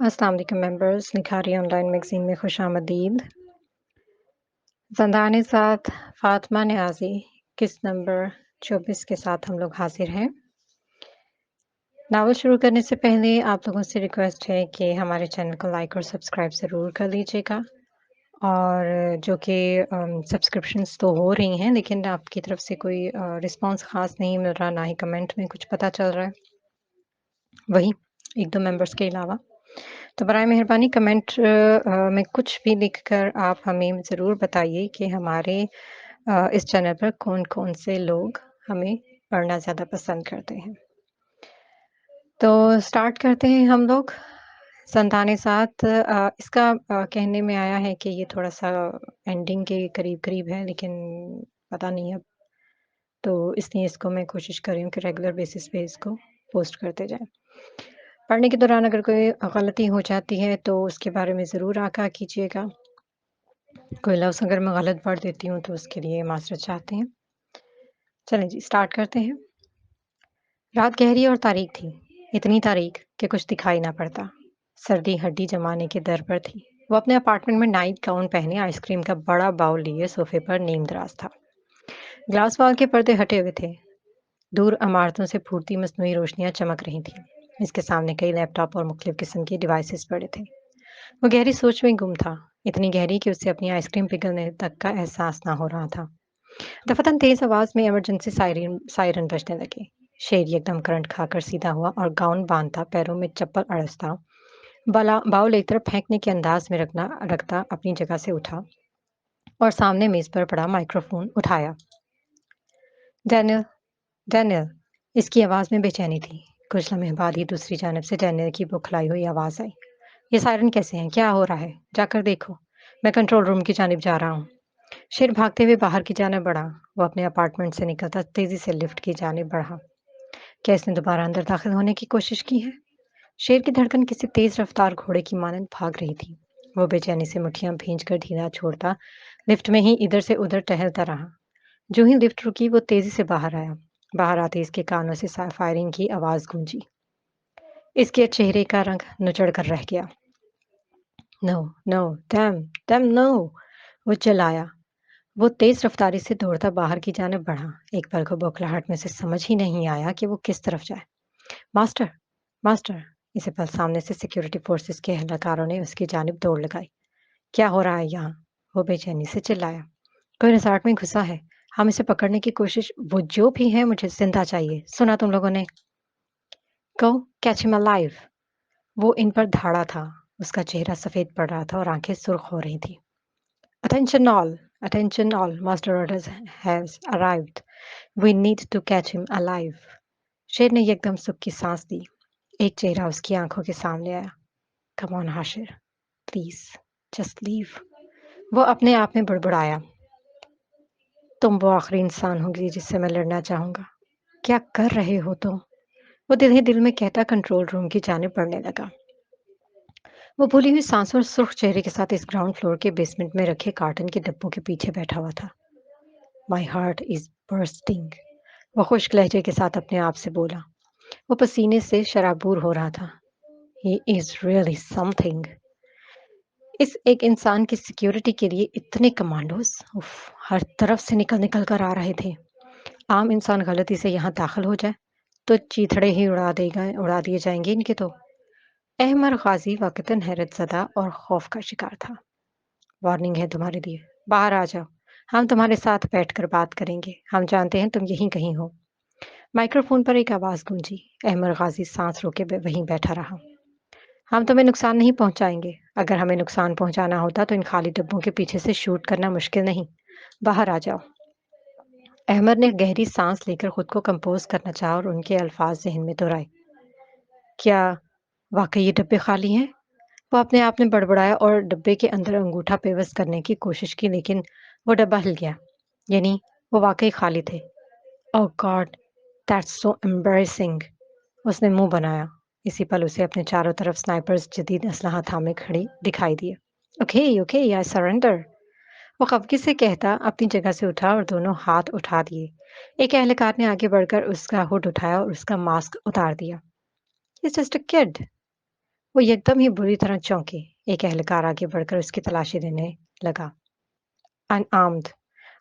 अस्सलाम वालेकुम members, निखारी online magazine में खुशामदीद। ज़ंदान साथ फ़ातिमा नियाज़ी किस्त नंबर 24 के साथ हम लोग हाज़िर हैं। नावल शुरू करने से पहले आप लोगों से रिक्वेस्ट है कि हमारे चैनल को लाइक और सब्सक्राइब ज़रूर कर लीजिएगा और जो कि सब्सक्रिप्शंस तो हो रही हैं लेकिन आपकी तरफ से कोई रिस्पॉन्स ख़ास नहीं मिल रहा, ना ही कमेंट में कुछ पता चल रहा है, वही 1-2 मेंबर्स के अलावा। तो बराए मेहरबानी कमेंट में कुछ भी लिखकर आप हमें ज़रूर बताइए कि हमारे इस चैनल पर कौन-कौन से लोग हमें पढ़ना ज़्यादा पसंद करते हैं। तो स्टार्ट करते हैं हम लोग। संतान-ए-सात इसका कहने में आया है कि ये थोड़ा-सा एंडिंग के करीब-करीब है लेकिन पता नहीं अब, तो इसलिए इसको मैं कोशिश कर रही हूँ कि रेगुलर बेसिस पे इसको पोस्ट करते जाएँ। पढ़ने के दौरान अगर कोई गलती हो जाती है तो उसके बारे में ज़रूर आगाह कीजिएगा। कोई लफ्ज़ अगर मैं गलत पढ़ देती हूँ तो उसके लिए माज़रत चाहते हैं। चलें जी स्टार्ट करते हैं। रात गहरी और तारीक थी, इतनी तारीक कि कुछ दिखाई ना पड़ता। सर्दी हड्डी जमाने के दर पर थी। वो अपने अपार्टमेंट में नाइट गाउन पहने आइसक्रीम का बड़ा बाउल लिए सोफे पर नीमदराज था। ग्लास वॉल के पर्दे हटे हुए थे। दूर इमारतों से फूटती मस्नूई रोशनियां चमक रही थीं। इसके सामने कई लैपटॉप और मुख्तलिफ किस्म के डिवाइसेस पड़े थे। वो गहरी सोच में गुम था, इतनी गहरी कि उसे अपनी आइसक्रीम पिघलने तक का एहसास ना हो रहा था। दफातन तेज आवाज में इमरजेंसी सायरन सायरन बजने लगे। शेर एकदम करंट खाकर सीधा हुआ और गाउन बांधता, पैरों में चप्पल अड़सता, बाउल एक तरफ फेंकने के अंदाज में रखता अपनी जगह से उठा और सामने मेज पर पड़ा माइक्रोफोन उठाया। डैनियल, डैनियल, इसकी आवाज में बेचैनी थी। कुछ लम्हे बाद ही दूसरी जानब से डैनियल की बौखलाई हुई आवाज आई। ये सायरन कैसे हैं? क्या हो रहा है? जाकर देखो। मैं कंट्रोल रूम की जानिब जा रहा हूँ। शेर भागते हुए बाहर की जानिब बढ़ा। वो अपने अपार्टमेंट से निकलता तेजी से लिफ्ट की जानिब बढ़ा। क्या इसने दोबारा अंदर दाखिल होने की कोशिश की है? शेर की धड़कन किसी तेज रफ्तार घोड़े की मानंद भाग रही थी। वो बेचैनी से मुट्ठियां भींचकर ढीला छोड़ता लिफ्ट में ही इधर से उधर टहलता रहा। जो ही लिफ्ट रुकी वो तेजी से बाहर आया। बाहर आते इसके कानों से फायरिंग की आवाज गूंजी। इसके चेहरे का रंग नुचड़ कर रह गया। No, no, damn, damn no! वो चिल्लाया। वो तेज रफ्तारी से दौड़ता बाहर की जानिब बढ़ा। एक पल को बौखलाहट में से समझ ही नहीं आया कि वो किस तरफ जाए। Master, master! इसी पल सामने से सिक्योरिटी फोर्सेस के एहलकारों ने उसकी जानिब दौड़ लगाई। क्या हो रहा है यहाँ? वो बेचैनी से चिल्लाया। कोई रिसॉर्ट में घुसा है। हम इसे पकड़ने की कोशिश वो जो भी है मुझे जिंदा चाहिए। सुना तुम लोगों ने? गो कैच हिम अलाइव! वो इन पर धाड़ा था। उसका चेहरा सफेद पड़ रहा था और आंखें सुर्ख हो रही थी। Attention all! Attention all! Master orders has arrived. We need to catch him alive. शेर ने एकदम सुख की सांस दी। एक चेहरा उसकी आंखों के सामने आया। Come on, Hashir, please, just leave. वो अपने आप में बड़बड़ाया। तुम वो आखिरी इंसान होगी जिससे मैं लड़ना चाहूंगा। क्या कर रहे हो तुम? वो दिल ही दिल में कहता कंट्रोल रूम की जानिब बढ़ने लगा। वो भूली हुई सांसों और सुर्ख चेहरे के साथ इस ग्राउंड फ्लोर के बेसमेंट में रखे कार्टन के डब्बों के पीछे बैठा हुआ था। My heart is bursting! वो खुश्क लहजे के साथ अपने आप से बोला। वो पसीने से शराबूर हो रहा था। He is really something! इस एक इंसान की सिक्योरिटी के लिए इतने कमांडोज उफ, हर तरफ से निकल निकल कर आ रहे थे। आम इंसान गलती से यहाँ दाखिल हो जाए तो चीथड़े ही उड़ा दिए जाएंगे इनके तो। अहमर गाजी वक़्तन हैरतज़दा और खौफ का शिकार था। वार्निंग है तुम्हारे लिए, बाहर आ जाओ। हम तुम्हारे साथ बैठकर बात करेंगे। हम जानते हैं तुम यहीं कहीं हो। माइक्रोफोन पर एक आवाज गूंजी। अहमर गाजी सांस रोके वहीं बैठा रहा। हम तुम्हें नुकसान नहीं पहुंचाएंगे। अगर हमें नुकसान पहुंचाना होता तो इन खाली डब्बों के पीछे से शूट करना मुश्किल नहीं। बाहर आ जाओ। अहमद ने गहरी सांस लेकर खुद को कंपोज करना चाहा और उनके अल्फाज जहन में दोहराए। क्या वाकई ये डब्बे खाली हैं? वो अपने आप में बड़बड़ाया और डब्बे के अंदर अंगूठा पेवस्त करने की कोशिश की लेकिन वो डब्बा हिल गया। यानी वो वाकई खाली थे। ओह गॉड, दैट्स सो एम्बैरेसिंग! उसने मुंह बनाया। इसी पल उसे अपने चारों तरफ स्नाइपर्स जदीद असलहा थामे खड़ी दिखाई दिए। Okay okay I surrender! वो खफगी से कहता अपनी जगह से उठा और दोनों हाथ उठा दिए। एक एहलकार ने आगे बढ़कर उसका हुड उठाया और उसका मास्क उतार दिया। It's just a kid! वो एकदम ही बुरी तरह चौंके। एक एहलकार आगे बढ़कर उसकी तलाशी लेने लगा। अनआर्म्ड,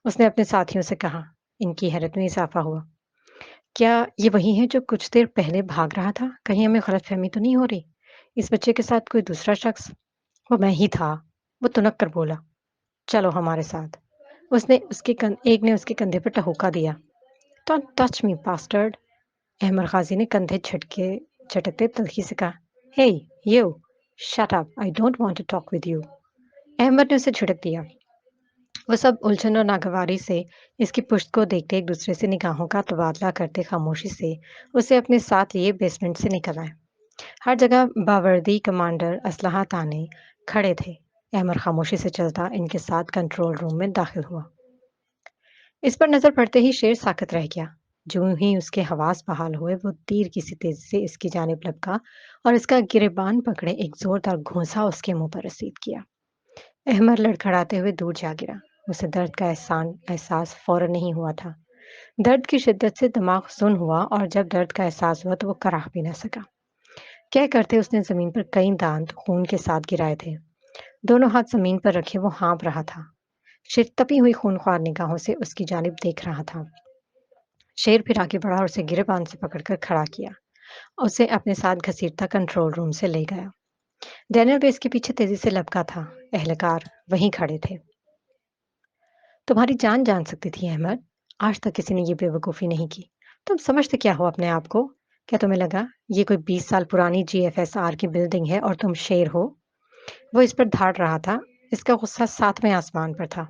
उसने अपने साथियों से कहा। इनकी हैरत में इजाफा हुआ। क्या ये वही है जो कुछ देर पहले भाग रहा था? कहीं हमें गलतफहमी तो नहीं हो रही? इस बच्चे के साथ कोई दूसरा शख्स? वो मैं ही था, वो तुनक कर बोला। चलो हमारे साथ। एक ने उसके कंधे पर टहुका दिया। Don't touch me bastard. Ahmad Ghazi ने कंधे झटकते तल्खी से कहा। Hey you, shut up, I don't want to talk with you. Ahmad ने उसे झिड़क दिया। वो सब उलझन और नागवारी से इसकी पुश्त को देखते एक दूसरे से निगाहों का तबादला करते खामोशी से उसे अपने साथ लिए बेसमेंट से निकल आए। हर जगह बावर्दी कमांडर असलहा ताने खड़े थे। अहमद खामोशी से चलता इनके साथ कंट्रोल रूम में दाखिल हुआ। इस पर नजर पड़ते ही शेर साकत रह गया। जो ही उसके हवास बहाल हुए वो तीर की सी तेजी से इसकी जानिब लपका और इसका गिरेबान पकड़े एक जोरदार घूंसा उसके मुंह पर रसीद किया। अहमद लड़खड़ाते हुए दूर जा गिरा। उसे दर्द का एहसास फौरन नहीं हुआ था। दर्द की शिद्दत से दिमाग सुन्न हुआ और जब दर्द का एहसास हुआ तो वो कराह भी न सका। क्या करते उसने जमीन पर कई दांत खून के साथ गिराए थे। दोनों हाथ जमीन पर रखे वो हाँफ रहा था। शेर तपी हुई खूनख्वार निगाहों से उसकी जानिब देख रहा था। शेर फिर आगे बढ़ा और उसे गिरेबान से पकड़कर खड़ा किया। उसे अपने साथ घसीटता कंट्रोल रूम से ले गया। डैनियल भी इसके पीछे तेजी से लपका था। एहलकार वहीं खड़े थे। तुम्हारी जान जान सकती थी अहमद। आज तक किसी ने ये बेवकूफ़ी नहीं की। तुम समझते क्या हो अपने आप को? क्या तुम्हें लगा ये कोई 20 साल पुरानी जीएफएसआर की बिल्डिंग है और तुम शेर हो? वो इस पर धाड़ रहा था। इसका गुस्सा सातवें आसमान पर था।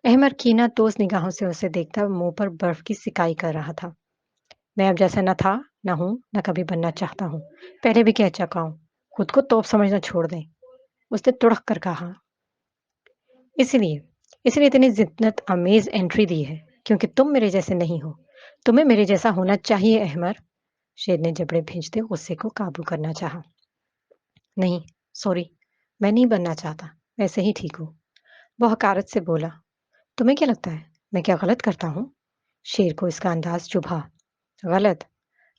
अहमद कीना दोस्त निगाहों से उसे देखता मुंह पर बर्फ की सिकाई कर रहा था। मैं अब जैसा न था, न हूं, न कभी बनना चाहता हूं। पहले भी कह चुका हूं। खुद को तोप समझना छोड़ दें। उसने तुड़क कर कहा। इसलिए इसलिए इतनी जिद्दत अमेज़ एंट्री दी है, क्योंकि तुम मेरे जैसे नहीं हो। तुम्हें मेरे जैसा होना चाहिए अहमद। शेर ने जबड़े भींचते गुस्से को काबू करना चाहा। नहीं, सॉरी, मैं नहीं बनना चाहता। मैं ऐसे ही ठीक हूँ। वो हकारत से बोला। तुम्हें क्या लगता है, मैं क्या गलत करता हूँ? शेर को इसका अंदाज चुभा। गलत?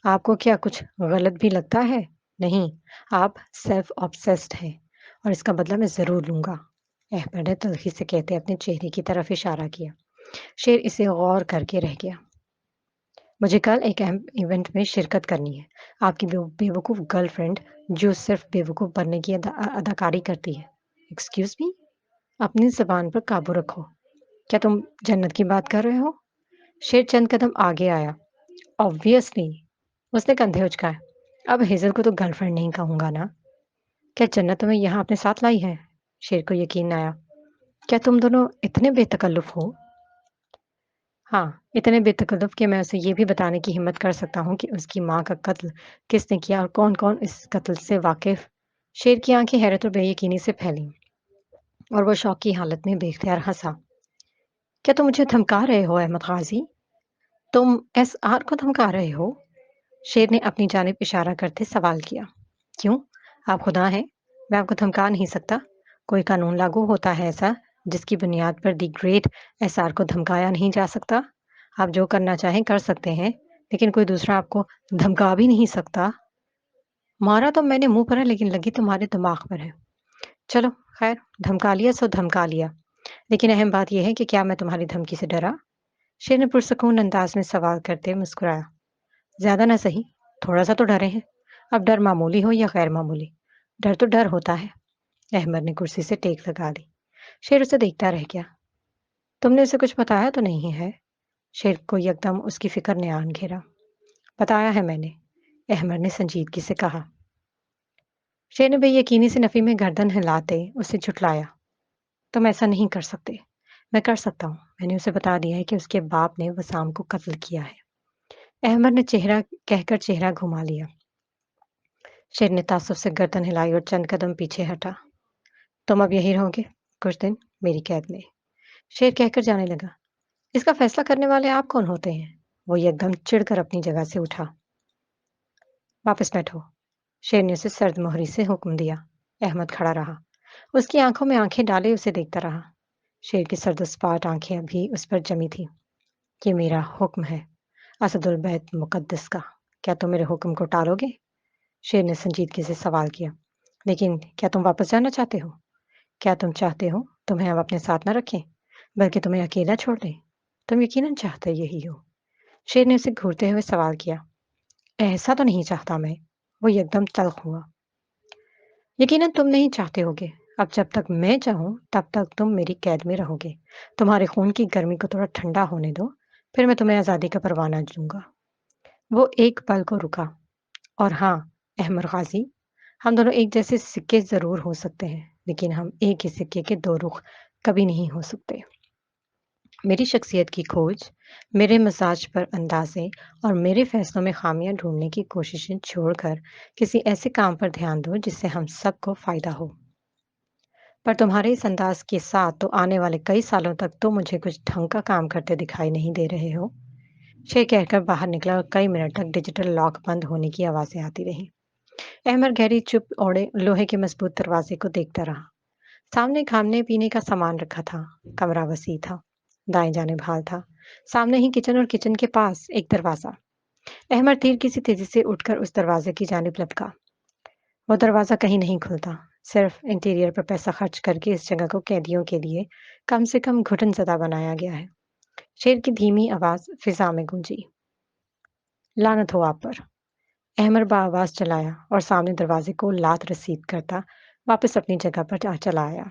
आपको क्या कुछ गलत भी लगता है? नहीं, आप सेल्फ ऑब्सेस्ड हैं और इसका बदला मैं ज़रूर लूँगा। अहमद ने तल्खी से कहते अपने चेहरे की तरफ इशारा किया। शेर इसे गौर करके रह गया। मुझे कल एक अहम इवेंट में शिरकत करनी है। आपकी बेवकूफ़ गर्लफ्रेंड जो सिर्फ़ बेवकूफ़ बनने की अदाकारी करती है। Excuse me? अपनी ज़ुबान पर काबू रखो। क्या तुम जन्नत की बात कर रहे हो? शेर चंद कदम आगे आया। ऑब्वियसली, उसने कंधे उचकाए। अब हेज़ल को तो गर्लफ्रेंड नहीं कहूँगा ना। क्या जन्नत तुम्हें यहाँ अपने साथ लाई है? शेर को यकीन न आया। क्या तुम दोनों इतने बेतकल्लुफ़ हो? हाँ, इतने बेतकल्लुफ़ कि मैं उसे ये भी बताने की हिम्मत कर सकता हूँ कि उसकी माँ का कत्ल किसने किया और कौन-कौन इस कत्ल से वाकिफ़। शेर की आँखें हैरत और बेयकीनी से फैलीं और वो शौक की हालत में बेख्तियार हँसा। क्या तुम मुझे धमका रहे हो अहमद गाज़ी? तुम एसआर को धमका रहे हो? शेर ने अपनी जानिब इशारा करते सवाल किया। क्यों? आप खुदा हैं? मैं आपको धमका नहीं सकता। कोई कानून लागू होता है ऐसा जिसकी बुनियाद पर द ग्रेट एसआर को धमकाया नहीं जा सकता? आप जो करना चाहें कर सकते हैं, लेकिन कोई दूसरा आपको धमका भी नहीं सकता। मारा तो मैंने मुँह पर है लेकिन लगी तुम्हारे दिमाग पर है। चलो खैर, धमका लिया सो धमका लिया। लेकिन अहम बात यह है कि क्या मैं तुम्हारी धमकी से डरा? शेर ने पुरसकून अंदाज में सवाल करते मुस्कुराया। ज़्यादा ना सही, थोड़ा-सा तो डरे हैं। अब डर मामूली हो या गैर मामूली, डर तो डर होता है। अहमद ने कुर्सी से टेक लगा दी। शेर उसे देखता रह गया। तुमने उसे कुछ बताया तो नहीं है? शेर को यकदम उसकी फिक्र ने आन घेरा। बताया है मैंने, अहमद ने संजीदगी से कहा। शेर ने बेयकीनी से नफ़ी में गर्दन हिलाते उसे झुठलाया। तुम ऐसा नहीं कर सकते। मैं कर सकता हूँ। मैंने उसे बता दिया है कि उसके बाप ने वसाम को कत्ल किया है। अहमद ने चेहरा कहकर चेहरा घुमा लिया। शेर ने तासुब से गर्दन हिलाई और चंद कदम पीछे हटा। तुम अब यहीं रहोगे कुछ दिन मेरी कैद में। शेर कहकर जाने लगा। इसका फैसला करने वाले आप कौन होते हैं? वो एकदम चिढ़कर अपनी जगह से उठा। वापस बैठो। शेर ने उसे सर्द मोहरी से हुक्म दिया। अहमद खड़ा रहा। उसकी आंखों में आंखें डाले उसे देखता रहा। शेर की सर्दस्पाट आंखें अभी उस पर जमी थी। ये मेरा हुक्म है, असदुल बैत मुकद्दस का। क्या तुम मेरे हुक्म को टालोगे? शेर ने संजीदगी से सवाल किया। लेकिन क्या तुम वापस जाना चाहते हो? क्या तुम चाहते हो तुम्हें हम अपने साथ न रखें, बल्कि तुम्हें अकेला छोड़ दें? तुम यकीनन चाहते यही हो। शेर ने उसे घूरते हुए सवाल किया। ऐसा तो नहीं चाहता मैं। वो एकदम तल्ख हुआ। यकीनन तुम नहीं चाहते होगे। अब जब तक मैं चाहूं तब तक तुम मेरी कैद में रहोगे। तुम्हारे खून की गर्मी को थोड़ा ठंडा होने दो, फिर मैं तुम्हें आजादी का परवाना दूंगा। वो एक पल को रुका। और हाँ, अहमद गाजी, हम दोनों एक जैसे सिक्के जरूर हो सकते हैं, लेकिन हम एक ही सिक्के के दो रुख कभी नहीं हो सकते। मेरी शख्सियत की खोज, मेरे मिजाज पर अंदाजे और मेरे फैसलों में खामियां ढूंढने की कोशिशें छोड़कर किसी ऐसे काम पर ध्यान दो जिससे हम सबको फायदा हो। पर तुम्हारे इस अंदाज के साथ तो आने वाले कई सालों तक तो मुझे कुछ ढंग का काम करते दिखाई नहीं दे रहे हो। शेर कहकर बाहर निकला और कई मिनट तक डिजिटल लॉक बंद होने की आवाजें आती रहीं। अहमद गहरी चुप ओढ़े लोहे के मजबूत दरवाजे को देखता रहा। सामने खाने पीने का सामान रखा था। कमरा वसी था। दाएं जानिब हॉल था। सामने ही किचन और किचन के पास एक दरवाजा। अहमद तीर की सी तेजी से उठकर उस दरवाजे की जानिब लपका। वो दरवाजा कहीं नहीं खुलता। सिर्फ इंटीरियर पर पैसा खर्च करके इस जगह को कैदियों के लिए कम से कम घुटनज़दा बनाया गया है। शेर की धीमी आवाज फिजा में गूंजी। लानत हो आप पर। अहमद आवाज चलाया और सामने दरवाजे को लात रसीद करता वापस अपनी जगह पर चला आया।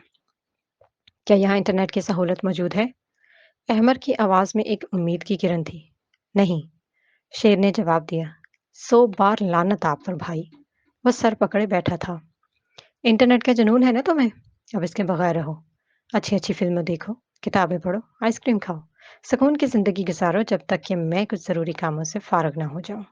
क्या यहाँ इंटरनेट की सहूलत मौजूद है? अहमद की आवाज में एक उम्मीद की किरण थी। नहीं, शेर ने जवाब दिया। 100 बार लानत आप पर भाई। वो सर पकड़े बैठा था। इंटरनेट का जुनून है ना तुम्हें? अब इसके बगैर रहो। अच्छी अच्छी फिल्में देखो, किताबें पढ़ो, आइसक्रीम खाओ, सुकून की जिंदगी गुजारो जब तक कि मैं कुछ जरूरी कामों से फारग ना हो जाऊं।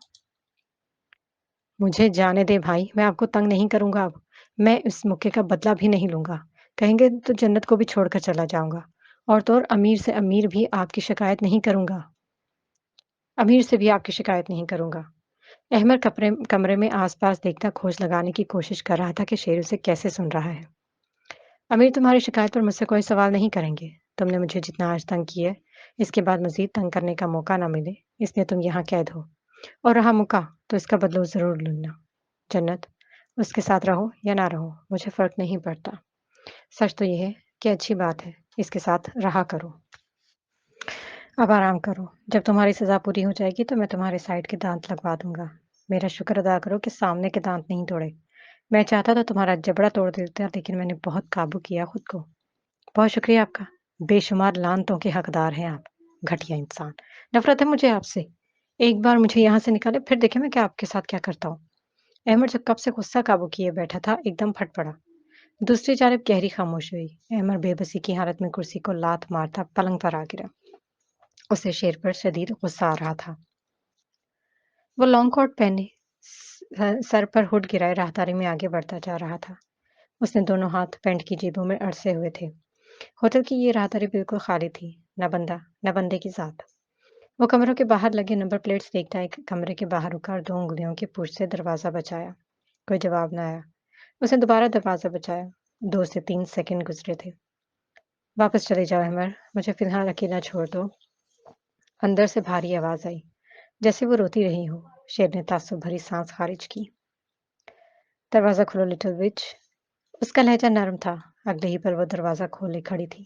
मुझे जाने दे भाई, मैं आपको तंग नहीं करूंगा अब। मैं इस मौके का बदला भी नहीं लूंगा। कहेंगे तो जन्नत को भी छोड़कर चला जाऊंगा। और तो और अमीर से अमीर भी आपकी शिकायत नहीं करूंगा। अमीर से भी आपकी शिकायत नहीं करूंगा। अहमद कमरे में आसपास देखता खोज लगाने की कोशिश कर रहा था कि शेर उसे कैसे सुन रहा है। अमीर तुम्हारी शिकायत पर मुझसे कोई सवाल नहीं करेंगे। तुमने मुझे जितना आज तंग किया है, इसके बाद मजीद तंग करने का मौका ना मिले, इसलिए तुम यहाँ कैद हो। और रहा मौका, तो इसका बदला जरूर लेना। जन्नत, उसके साथ रहो या ना रहो, मुझे फर्क नहीं पड़ता। सच तो यह है कि अच्छी बात है, इसके साथ रहा करो। अब आराम करो। जब तुम्हारी सजा पूरी हो जाएगी तो मैं तुम्हारे साइड के दांत लगवा दूंगा। मेरा शुक्र अदा करो कि सामने के दांत नहीं तोड़े। मैं चाहता था तुम्हारा जबड़ा तोड़ देता, लेकिन मैंने बहुत काबू किया खुद को। बहुत शुक्रिया आपका। बेशुमार लानतों के हकदार हैं आप। घटिया इंसान। नफरत है मुझे आपसे। एक बार मुझे यहाँ से निकाले, फिर देखे मैं क्या आपके साथ क्या करता हूँ। अहमद जो कब से गुस्सा काबू किए बैठा था, एकदम फट पड़ा। दूसरी जानब गहरी खामोश हुई। अहमद बेबसी की हालत में कुर्सी को लात मारता पलंग पर आ गिरा। उसे शेर पर शदीद गुस्सा आ रहा था। वो लॉन्ग कोट पहने सर पर हुड गिराए राहदारी में आगे बढ़ता जा रहा था। उसने दोनों हाथ पैंट की जेबों में अड़से हुए थे। होटल की ये राहदारी बिल्कुल खाली थी। न बंदा, न बंदे की जात। वो कमरों के बाहर लगे नंबर प्लेट्स देखता एक कमरे के बाहर रुका और 2 उंगलियों की पूंछ से दरवाजा बचाया। कोई जवाब न आया। उसने दोबारा दरवाजा बचाया। 2 से 3 सेकंड गुजरे थे। वापस चले जाओ अहमद, मुझे फिलहाल अकेला छोड़ दो। अंदर से भारी आवाज आई, जैसे वो रोती रही हो। शेर ने ताज्जुब भरी सांस खारिज की। दरवाजा खोलो लिटिल विच। उसका लहजा नरम था। अगले ही पल वो दरवाजा खोले खड़ी थी।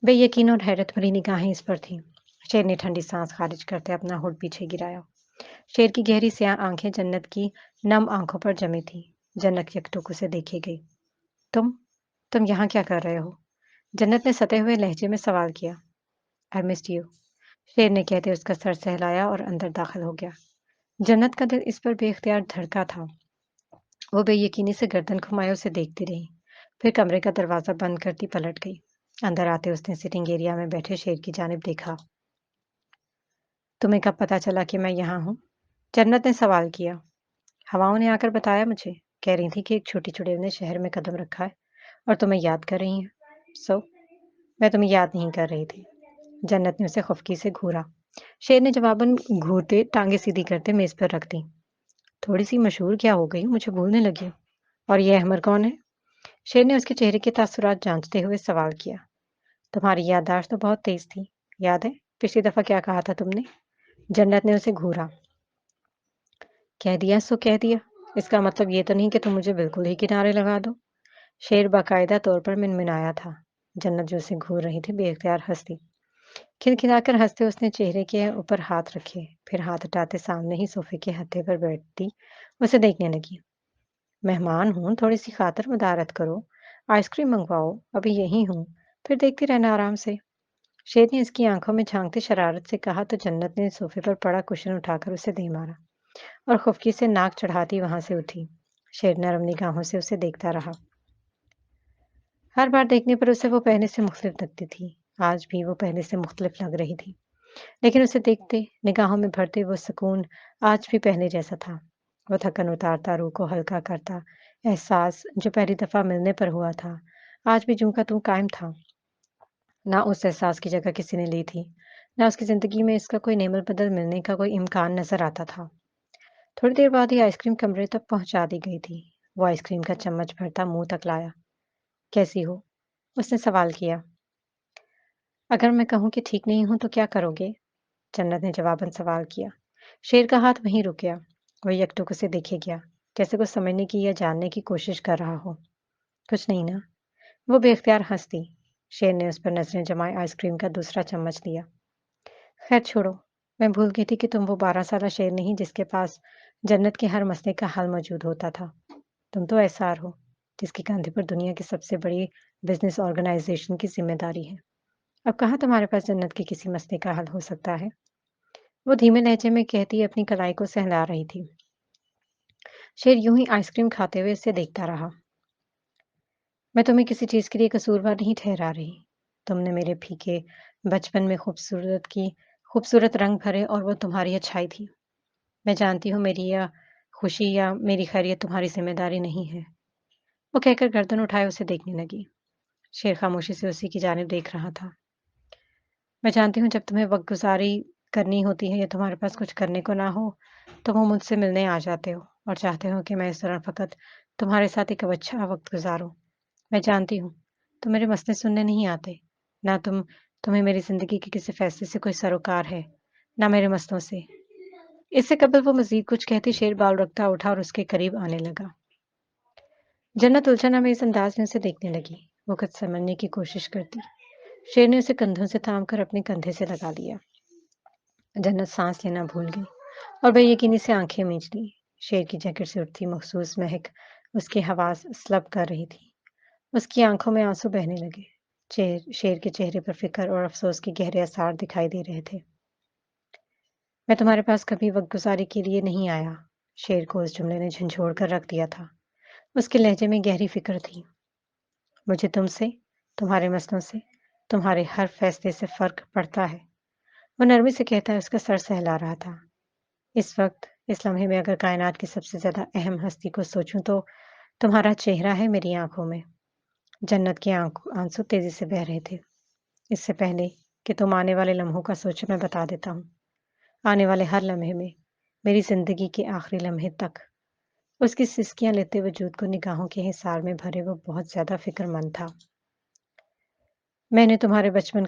बेयकीन और हैरत भरी निगाहें इस पर थीं। शेर ने ठंडी सांस खारिज करते अपना होठ पीछे गिराया। शेर की गहरी स्याह आंखें जन्नत की नम आंखों पर जमी थीं। जन्नत यकटुक उसे देखे गई। तुम तुम यहाँ क्या कर रहे हो? जन्नत ने सते हुए लहजे में सवाल किया। I missed you. शेर ने कहते उसका सर सहलाया और अंदर दाखिल हो गया। जन्नत का दिल इस पर बेख्तियार धड़का था। वो बेयकीनी से गर्दन घुमाए उसे देखती रही। फिर कमरे का दरवाजा बंद करती पलट गई। अंदर आते उसने सिटिंग एरिया में बैठे शेर की जानिब देखा। तुम्हें कब पता चला कि मैं यहाँ हूँ? जन्नत ने सवाल किया। हवाओं ने आकर बताया मुझे। कह रही थी कि एक छोटी चुड़ैल ने शहर में कदम रखा है और तुम्हें याद कर रही है। सो मैं तुम्हें याद नहीं कर रही थी। जन्नत ने उसे खफकी से घूरा। शेर ने जवाबन घूरते टांगे सीधी करते मेज पर रख दी। थोड़ी सी मशहूर क्या हो गई, मुझे भूलने लगी। और ये अहमद कौन है? शेर ने उसके चेहरे के तासुरात जांचते हुए सवाल किया। तुम्हारी याददाश्त तो बहुत तेज थी। याद है पिछली दफा क्या कहा था तुमने? जन्नत ने उसे घूरा। कह दिया सो कह दिया। اس کا مطلب یہ تو نہیں کہ تم مجھے بالکل ہی کنارے لگا دو۔ شیر باقاعدہ طور پر منمنایا تھا۔ جنت جو اسے گھور رہی تھی بے اختیار ہنس دی۔ کھنکھنا کر ہنستے اس نے چہرے کے اوپر ہاتھ رکھے، پھر ہاتھ ہٹاتے سامنے ہی صوفے کے ہتھے پر بیٹھتی اسے دیکھنے لگی۔ مہمان ہوں، تھوڑی سی خاطر مدارت کرو، آئس کریم منگواؤ، ابھی یہی ہوں، پھر دیکھتی رہنا آرام سے۔ شیر نے اس کی آنکھوں میں جھانکتے شرارت سے کہا تو جنت نے صوفے پر پڑا کشن اٹھا کر اسے دے مارا اور خفکی سے ناک چڑھاتی وہاں سے اٹھی۔ شیر نرم نگاہوں سے اسے دیکھتا رہا۔ ہر بار دیکھنے پر اسے وہ پہلے سے مختلف لگتی تھی۔ آج بھی وہ پہلے سے مختلف لگ رہی تھی، لیکن اسے دیکھتے نگاہوں میں بھرتے وہ سکون آج بھی پہلے جیسا تھا۔ وہ تھکن اتارتا، روح کو ہلکا کرتا احساس جو پہلی دفعہ ملنے پر ہوا تھا آج بھی جوں کا توں قائم تھا۔ نہ اس احساس کی جگہ کسی نے لی تھی، نہ اس کی زندگی میں اس کا کوئی نعمت بدل ملنے کا کوئی امکان نظر آتا تھا۔ تھوڑی دیر بعد ہی آئس کریم کمرے تک پہنچا دی گئی تھی۔ وہ آئس کریم کا چمچ بھرتا منہ تک لایا۔ کیسی ہو؟ اس نے سوال کیا۔ اگر میں کہوں کہ ٹھیک نہیں ہوں تو کیا کرو گے؟ جنت نے جواباً سوال کیا۔ شیر کا ہاتھ وہیں رک گیا۔ وہ یکٹک اسے دیکھے گیا، جیسے کچھ سمجھنے کی یا جاننے کی کوشش کر رہا ہو۔ کچھ نہیں نا؟ وہ بے اختیار ہنس دی۔ شیر نے اس پر نظریں جمائے آئس کریم کا دوسرا چمچ لیا۔ خیر چھوڑو، میں بھول گئی تھی کہ تم وہ 12 سالہ شیر نہیں جس کے پاس جنت کے ہر مسئلے کا حل موجود ہوتا تھا۔ تم تو ایسار ہو جس کے کندھے پر دنیا کی سب سے بڑی بزنس آرگنائزیشن کی ذمہ داری ہے۔ اب کہاں تمہارے پاس جنت کے کسی مسئلے کا حل ہو سکتا ہے؟ وہ دھیمے لہجے میں کہتی اپنی کلائی کو سہلا رہی تھی۔ شیر یوں ہی آئس کریم کھاتے ہوئے اسے دیکھتا رہا۔ میں تمہیں کسی چیز کے لیے قصوروار نہیں ٹھہرا رہی۔ تم نے میرے پھیکے بچپن میں خوبصورت رنگ بھرے اور وہ تمہاری اچھائی تھی۔ میں جانتی ہوں میری یا خوشی یا میری خیریت تمہاری ذمہ داری نہیں ہے۔ وہ کہہ کر گردن اٹھائے اسے دیکھنے لگی۔ شیر خاموشی سے اسی کی جانب دیکھ رہا تھا۔ میں جانتی ہوں جب تمہیں وقت گزاری کرنی ہوتی ہے یا تمہارے پاس کچھ کرنے کو نہ ہو تو وہ مجھ سے ملنے آ جاتے ہو اور چاہتے ہو کہ میں اس دوران فقط تمہارے ساتھ ایک اچھا وقت گزاروں۔ میں جانتی ہوں تم میرے مسئلے سننے نہیں آتے، نہ تمہیں میری زندگی کے کسی فیصلے سے کوئی سروکار ہے، نہ میرے مسئلوں سے۔ اس سے قبل وہ مزید کچھ کہتی شیر بال رکھتا اٹھا اور اس کے قریب آنے لگا۔ جنت الجھن میں اس انداز میں اسے دیکھنے لگی۔ وہ کچھ سمجھنے کی کوشش کرتی۔ شیر نے اسے کندھوں سے تھام کر اپنے کندھے سے لگا لیا۔ جنت سانس لینا بھول گئی اور بے یقینی سے آنکھیں میچ لی۔ شیر کی جیکٹ سے اٹھتی مخصوص مہک اس کے حواس سلب کر رہی تھی۔ اس کی آنکھوں میں آنسو بہنے لگے۔ شیر کے چہرے پر فکر اور افسوس کے گہرے آثار دکھائی دے رہے تھے۔ میں تمہارے پاس کبھی وقت گزاری کے لیے نہیں آیا۔ شیر کو اس جملے نے جھنجھوڑ کر رکھ دیا تھا۔ اس کے لہجے میں گہری فکر تھی۔ مجھے تم سے، تمہارے مسئلوں سے، تمہارے ہر فیصلے سے فرق پڑتا ہے۔ وہ نرمی سے کہتا ہے اس کا سر سہلا رہا تھا۔ اس وقت، اس لمحے میں اگر کائنات کی سب سے زیادہ اہم ہستی کو سوچوں تو تمہارا چہرہ ہے میری آنکھوں میں۔ جنت کے آنسو تیزی سے بہہ رہے تھے۔ اس سے پہلے کہ تم آنے والے لمحوں کا سوچو میں بتا دیتا ہوں۔ آنے والے ہر لمحے میں، میری زندگی کے آخری لمحے تک، اس کی سسکیاں لیتے وجود کو نگاہوں کے حصار میں بھرے وہ بہت زیادہ فکر مند تھا۔ میں نے تمہارے بچپن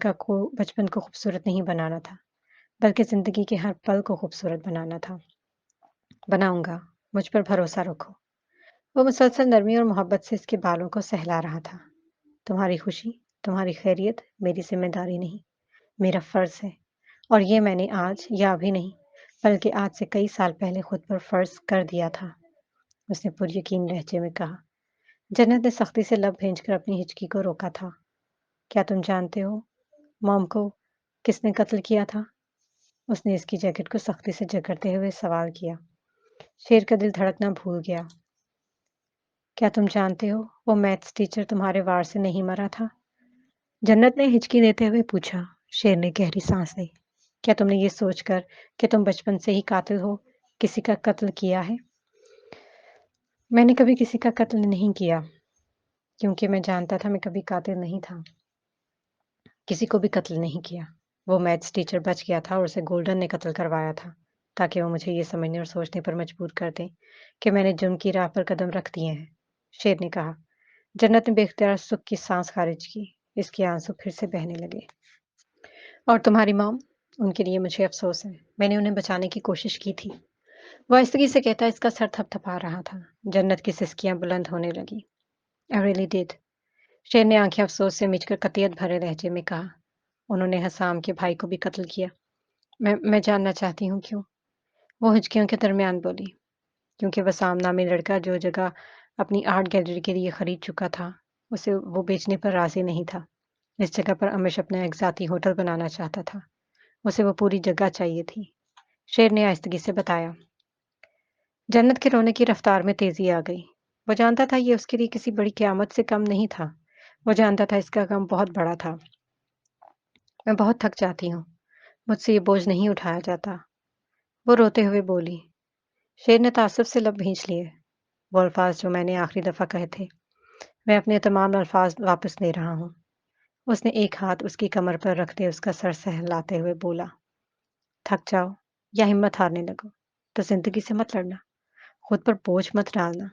کو خوبصورت نہیں بنانا تھا، بلکہ زندگی کے ہر پل کو خوبصورت بنانا تھا۔ بناؤں گا، مجھ پر بھروسہ رکھو۔ وہ مسلسل نرمی اور محبت سے اس کے بالوں کو سہلا رہا تھا۔ تمہاری خوشی، تمہاری خیریت میری ذمہ داری نہیں، میرا فرض ہے، اور یہ میں نے آج یا ابھی نہیں بلکہ آج سے کئی سال پہلے خود پر فرض کر دیا تھا، اس نے پر یقین لہجے میں کہا۔ جنت نے سختی سے لب بھینج کر اپنی ہچکی کو روکا تھا۔ کیا تم جانتے ہو موم کو کس نے قتل کیا تھا؟ اس نے اس کی جیکٹ کو سختی سے جکڑتے ہوئے سوال کیا۔ شیر کا دل دھڑکنا بھول گیا۔ کیا تم جانتے ہو وہ میتھس ٹیچر تمہارے وار سے نہیں مرا تھا؟ جنت نے ہچکی دیتے ہوئے پوچھا۔ شیر نے گہری سانس لی۔ کیا تم نے یہ سوچ کر کہ تم بچپن سے ہی قاتل ہو کسی کا قتل کیا ہے؟ میں نے کبھی کسی کا قتل نہیں کیا، کیونکہ میں جانتا تھا میں کبھی قاتل نہیں تھا۔ کسی کو بھی قتل نہیں کیا۔ وہ میتھس ٹیچر بچ گیا تھا اور اسے گولڈن نے قتل کروایا تھا تاکہ وہ مجھے یہ سمجھنے اور سوچنے پر مجبور کر دیں کہ میں نے جرم کی راہ پر قدم رکھ دیے ہیں، شیر نے کہا۔ جنت نے بے اختیار سکھ کی سانس خارج کی۔ اس کے آنسو پھر سے بہنے لگے۔ اور تمہاری مام؟ ان کے لیے مجھے افسوس ہے، میں نے انہیں بچانے کی کوشش کی تھی، वो आहिस्तगी से कहता इसका सर थपथपा रहा था। जन्नत की सिसकियां बुलंद होने लगी। I really did. शेर ने आंखें अफसोस से मिचकर कतियत भरे लहजे में कहा, उन्होंने हसाम के भाई को भी कत्ल किया। मैं जानना चाहती हूँ क्यों। वो हिचकियों के दरमियान बोली, क्योंकि वसाम नामी लड़का जो जगह अपनी आर्ट गैलरी के लिए खरीद चुका था, उसे वो बेचने पर राजी नहीं था। इस जगह पर अमिश अपना एक जाती होटल बनाना चाहता था। उसे वो पूरी जगह चाहिए थी। शेर ने आहिस्तगी से बताया। जन्नत के रोने की रफ्तार में तेजी आ गई। वो जानता था ये उसके लिए किसी बड़ी क़यामत से कम नहीं था। वो जानता था इसका गम बहुत बड़ा था। मैं बहुत थक जाती हूँ। मुझसे ये बोझ नहीं उठाया जाता। वो रोते हुए बोली। शेर ने तासुब से लब भींच लिए। वो अल्फाज जो मैंने आखिरी दफ़ा कहे थे, मैं अपने तमाम अल्फाज वापस ले रहा हूँ। उसने एक हाथ उसकी कमर पर रखते उसका सर सहलाते हुए बोला, थक जाओ या हिम्मत हारने लगो तो जिंदगी से मत लड़ना, खुद पर बोझ मत डालना।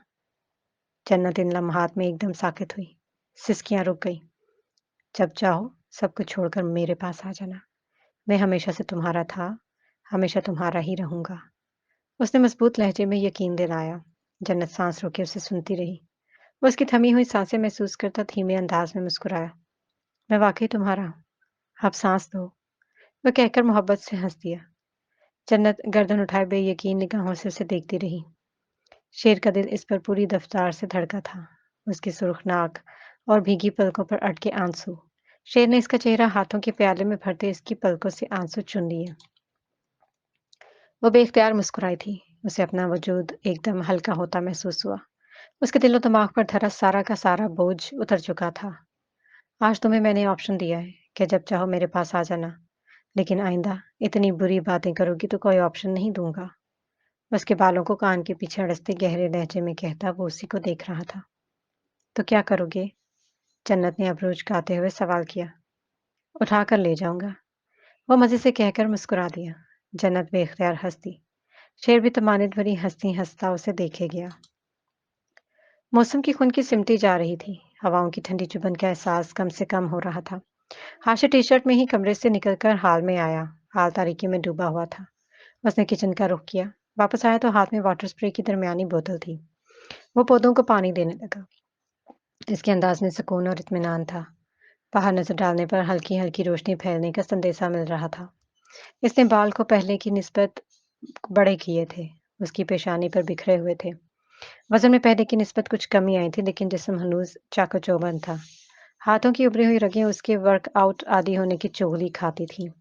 जन्नत इन लम्हात में एकदम साकित हुई। सिसकियां रुक गई। जब चाहो सब कुछ छोड़कर मेरे पास आ जाना। मैं हमेशा से तुम्हारा था, हमेशा तुम्हारा ही रहूंगा। उसने मजबूत लहजे में यकीन दिलाया। जन्नत सांस रोके उसे सुनती रही। वो उसकी थमी हुई सांसें महसूस करता धीमे अंदाज में मुस्कुराया। मैं वाकई तुम्हारा हूँ, अब सांस दो। वह कहकर मोहब्बत से हंस दिया। जन्नत गर्दन उठाए बेयकीन निगाहों से उसे देखती रही। शेर का दिल इस पर पूरी रफ्तार से धड़का था। उसकी सुर्ख नाक और भीगी पलकों पर अटके आंसू। शेर ने इसका चेहरा हाथों के प्याले में भरते इसकी पलकों से आंसू चुन लिए। वो बेख्तियार मुस्कुराई थी। उसे अपना वजूद एकदम हल्का होता महसूस हुआ। उसके दिलो दिमाग पर धरा सारा का सारा बोझ उतर चुका था। आज तुम्हें मैंने ऑप्शन दिया है कि जब चाहो मेरे पास आ जाना, लेकिन आइंदा इतनी बुरी बातें करोगी तो कोई ऑप्शन नहीं दूंगा। उसके बालों को कान के पीछे अड़सते गहरे लहजे में कहता वो उसी को देख रहा था। तो क्या करोगे? जन्नत ने अबरूज गाते हुए सवाल किया। उठा कर ले जाऊंगा। वो मजे से कहकर मुस्कुरा दिया। जन्नत बेख्तियार हंस दी। शेर भी तमानित भरी हंसती हंसता उसे देखे गया। मौसम की खुन की सिमटी जा रही थी। हवाओं की ठंडी चुभन का एहसास कम से कम हो रहा था। हाशिर टी शर्ट में ही कमरे से निकलकर हाल में आया। हाल तारीकी में डूबा हुआ था। उसने किचन का रुख किया। वापस आया तो हाथ में वाटर स्प्रे की दरमियानी बोतल थी। वो पौधों को पानी देने लगा। इसके अंदाज में सुकून और इत्मीनान था। बाहर नजर डालने पर हल्की हल्की रोशनी फैलने का संदेशा मिल रहा था। इसने बाल को पहले की निस्बत बड़े किए थे। उसकी पेशानी पर बिखरे हुए थे। वजन में पहले की निस्बत कुछ कमी आई थी, लेकिन जिस्म हनूज चाको चौबंद था। हाथों की उभरी हुई रगें उसके वर्कआउट आदि होने की चुगली खाती थी।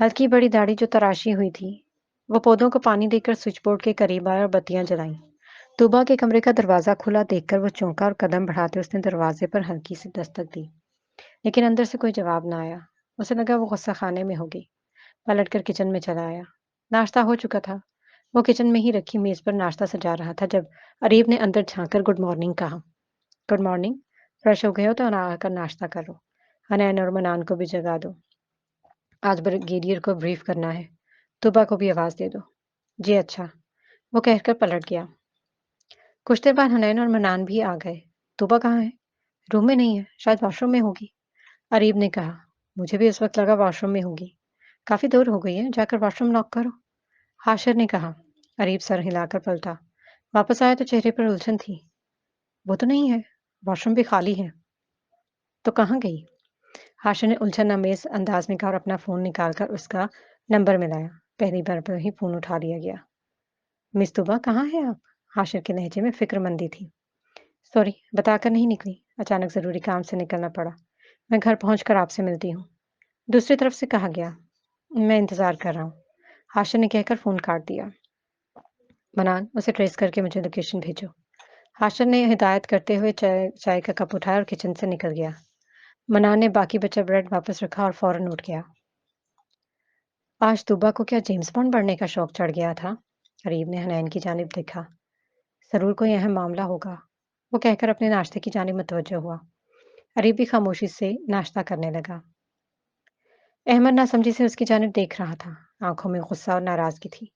हल्की बड़ी दाढ़ी जो तराशी हुई थी। वो पौधों को पानी देकर स्विच बोर्ड के करीब आया और बत्तियां जलाईं। तूबा के कमरे का दरवाजा खुला देखकर वो चौंका और कदम बढ़ाते उसने दरवाजे पर हल्की सी दस्तक दी, लेकिन अंदर से कोई जवाब ना आया। उसे लगा वो गुस्सा खाने में होगी। पलटकर किचन में चला आया। नाश्ता हो चुका था। वो किचन में ही रखी मेज पर नाश्ता सजा रहा था जब अरीब ने अंदर झांककर गुड मॉर्निंग कहा। Good morning. फ्रेश हो गए हो तो आकर नाश्ता करो। हनैन और मनान को भी जगा दो। आज ब्रिगेडियर को ब्रीफ करना है। तुबा को भी आवाज दे दो। जी अच्छा। वो कहकर पलट गया। कुछ देर बाद हनैन और मनान भी आ गए। तुबा कहाँ है? रूम में नहीं है, शायद वॉशरूम में होगी। अरीब ने कहा। मुझे भी इस वक्त लगा वॉशरूम में होगी। काफी दूर हो गई है, जाकर वॉशरूम लॉक करो। हाशिर ने कहा। अरीब सर हिलाकर पलटा। वापस आया तो चेहरे पर उलझन थी। वो तो नहीं है। वॉशरूम भी खाली है। तो कहाँ गई? हाशिर ने उलझन अमेज अंदाज में कहा और अपना फोन निकालकर उसका नंबर मिलाया। पहली बार पर ही फोन उठा लिया गया। मिस तुबा कहाँ है आप? हाशिर के लहजे में फिक्रमंदी थी। सॉरी, बताकर नहीं निकली। अचानक जरूरी काम से निकलना पड़ा। मैं घर पहुंचकर आपसे मिलती हूँ। दूसरी तरफ से कहा गया। मैं इंतजार कर रहा हूँ। हाशिर ने कहकर फोन काट दिया। मनान, उसे ट्रेस करके मुझे लोकेशन भेजो। हाशिर ने हिदायत करते हुए चाय चाय का कप उठाया और किचन से निकल गया। मनान ने बाकी बचा ब्रेड वापस रखा और फौरन उठ गया। आज तुबा को क्या जेम्स बॉन्ड बनने का शौक चढ़ गया था? करीब ने हनैन की जानिब देखा। जरूर कोई अहम मामला होगा। वो कहकर अपने नाश्ते की जानिब मुतवज्जो हुआ। अरीब भी खामोशी से नाश्ता करने लगा। अहमद नासमझी से उसकी जानिब देख रहा था। आंखों में गुस्सा और नाराजगी थी।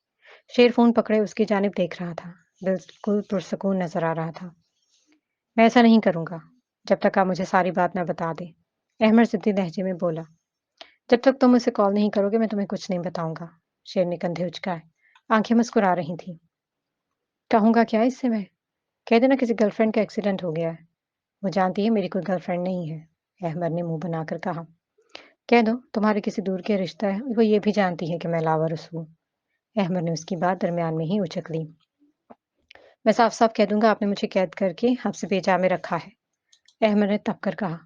शेर फोन पकड़े उसकी जानिब देख रहा था। बिल्कुल पुरसकून नजर आ रहा था। मैं ऐसा नहीं करूंगा जब तक आप मुझे सारी बात न बता दें। अहमद जिद्दी लहजे में बोला। जब तक तुम मुझे कॉल नहीं करोगे मैं तुम्हें कुछ नहीं बताऊंगा। शेर ने कंधे उचकाए। आंखें मुस्कुरा रही थीं। कहूँगा क्या इससे मैं? कह देना किसी गर्लफ्रेंड का एक्सीडेंट हो गया है। वो जानती है मेरी कोई गर्लफ्रेंड नहीं है। अहमद ने मुंह बनाकर कहा। कह दो तुम्हारे किसी दूर के रिश्ता है। वो ये भी जानती है कि मैं लावारिस हूँ। अहमद ने उसकी बात दरमियान में ही उचक ली। मैं साफ साफ कह दूंगा आपने मुझे कैद करके आपसे बेजा में रखा है। अहमद ने तप कर कहा।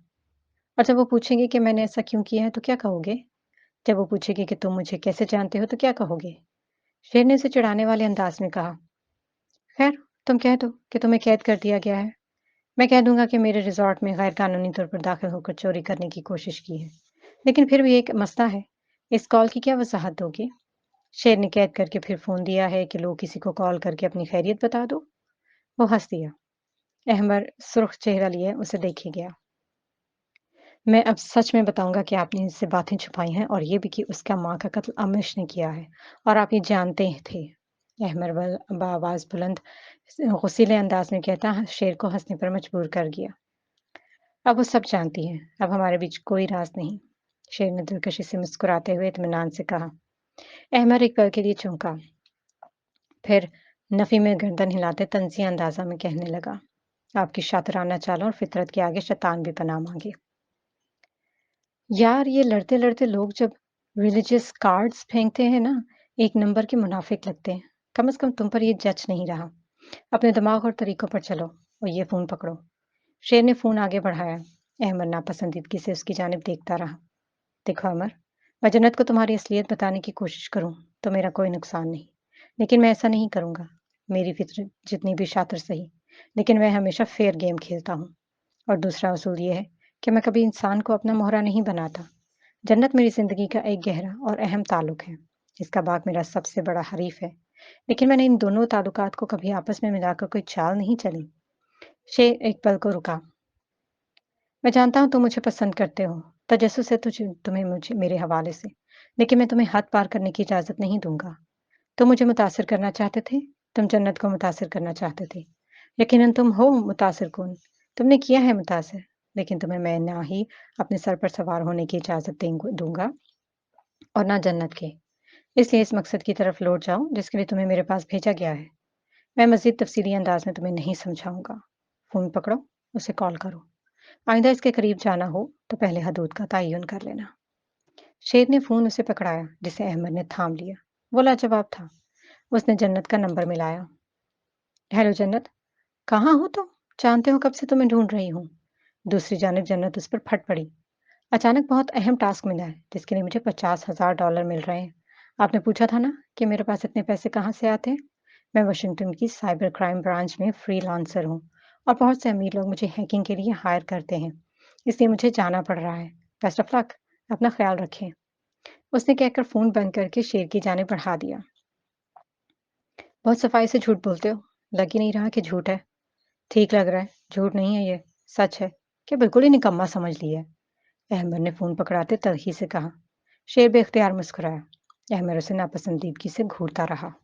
और जब वो पूछेंगे कि मैंने ऐसा क्यों किया है तो क्या कहोगे? जब वो पूछेगी कि तुम मुझे कैसे जानते हो तो क्या कहोगे? शेर ने उसे चिढ़ाने वाले अंदाज में कहा। खैर, तुम कह दो कि तुम्हें कैद कर दिया गया है। मैं कह दूंगा कि मेरे रिजॉर्ट में गैर कानूनी तौर पर दाखिल होकर चोरी करने की कोशिश की है। लेकिन फिर भी एक मसला है। इस कॉल की क्या वजाहत दोगे? शेर ने कैद करके फिर फोन दिया है कि लोग किसी को कॉल करके अपनी खैरियत बता दो। वो हंस दिया। अहमद सुर्ख चेहरा लिए उसे देखे गया। मैं अब सच में बताऊंगा कि आपने इससे बातें छुपाई हैं और ये भी कि उसका माँ का कत्ल अमिश ने किया है और आप ये जानते थे। अहमद बावाज बुलंद गुस्सीले अंदाज में कहता शेर को हंसने पर मजबूर कर गया। अब वो सब जानती है। अब हमारे बीच कोई राज नहीं। शेर ने दिलकशी से मुस्कुराते हुए इत्मीनान से कहा। अहमद एक पल के लिए चौंका। फिर नफी में गर्दन हिलाते तंजिया अंदाजा में कहने लगा। आपकी शातिराना चालों और फितरत के आगे शैतान भी पनाह मांगे। यार ये लड़ते-लड़ते लोग जब रिलीजियस कार्ड्स फेंकते हैं ना, एक नंबर के मुनाफिक लगते हैं। कम से कम तुम पर ये जच नहीं रहा। अपने दिमाग और तरीकों पर चलो और ये फ़ोन पकड़ो। शेर ने फ़ोन आगे बढ़ाया। अहमद नापसंदीदगी से उसकी जानिब देखता रहा। देखो अमर, मैं जन्नत को तुम्हारी असलियत बताने की कोशिश करूँ तो मेरा कोई नुकसान नहीं। लेकिन मैं ऐसा नहीं करूँगा। मेरी फितरत जितनी भी शातिर सही, लेकिन मैं हमेशा फेयर गेम खेलता हूँ। और दूसरा असूल ये है कि मैं कभी इंसान को अपना मोहरा नहीं बनाता। जन्नत मेरी ज़िंदगी का एक गहरा और अहम ताल्लुक है। इसका बाप मेरा सबसे बड़ा हरीफ है। लेकिन मैंने इन दोनों ताल्लुकात को कभी आपस में मिलाकर कोई चाल नहीं चली। शेर एक पल को रुका। मैं जानता हूँ तुम मुझे पसंद करते हो। तजस्सुस है तुम्हें मुझे मेरे हवाले से। लेकिन मैं तुम्हें हद पार करने की इजाज़त नहीं दूँगा। तुम मुझे मुतासिर करना चाहते थे। तुम जन्नत को मुतासिर करना चाहते थे। यकीनन तुम हो मुतासिर कुन। तुमने किया है मुतासिर। लेकिन तुम्हें मैं ना ही अपने सर पर सवार होने की इजाज़त दूँगा और ना जन्नत के। इसलिए इस मकसद की तरफ लौट जाओ जिसके लिए तुम्हें मेरे पास भेजा गया है। मैं मज़ीद तफ़सीली अंदाज़ में तुम्हें नहीं समझाऊँगा। फ़ोन पकड़ो, उसे कॉल करो। आइंदा इसके करीब जाना हो तो पहले हदूद का तयन कर लेना। शेर ने फ़ोन उसे पकड़ाया जिसे अहमद ने थाम लिया। वो लाजवाब था। उसने जन्नत का नंबर मिलाया। हेलो जन्नत, कहाँ हो तुम? जानते हो कब से तुम्हें ढूंढ रही हूँ। दूसरी जानिब जन्नत उस पर फट पड़ी। अचानक बहुत अहम टास्क मिला है जिसके लिए मुझे $50,000 मिल रहे हैं। आपने पूछा था ना कि मेरे पास इतने पैसे कहाँ से आते हैं। मैं वाशिंगटन की साइबर क्राइम ब्रांच में फ्रीलांसर हूँ और बहुत से अमीर लोग मुझे हैकिंग के लिए हायर करते हैं। इसलिए मुझे जाना पड़ रहा है। Best of luck. अपना ख्याल रखें। उसने कहकर फोन बंद करके शेर की जाने बढ़ा दिया। बहुत सफाई से झूठ बोलते हो। लग ही नहीं रहा कि झूठ है। ठीक लग रहा है। झूठ नहीं है ये, सच है। क्या बिल्कुल ही निकम्मा समझ लिया है। अहमद ने फोन पकड़ाते तल्खी से कहा। शेर बेख्तियार मुस्कुराया। अहमद उसे नापसंदीदगी से घूरता रहा।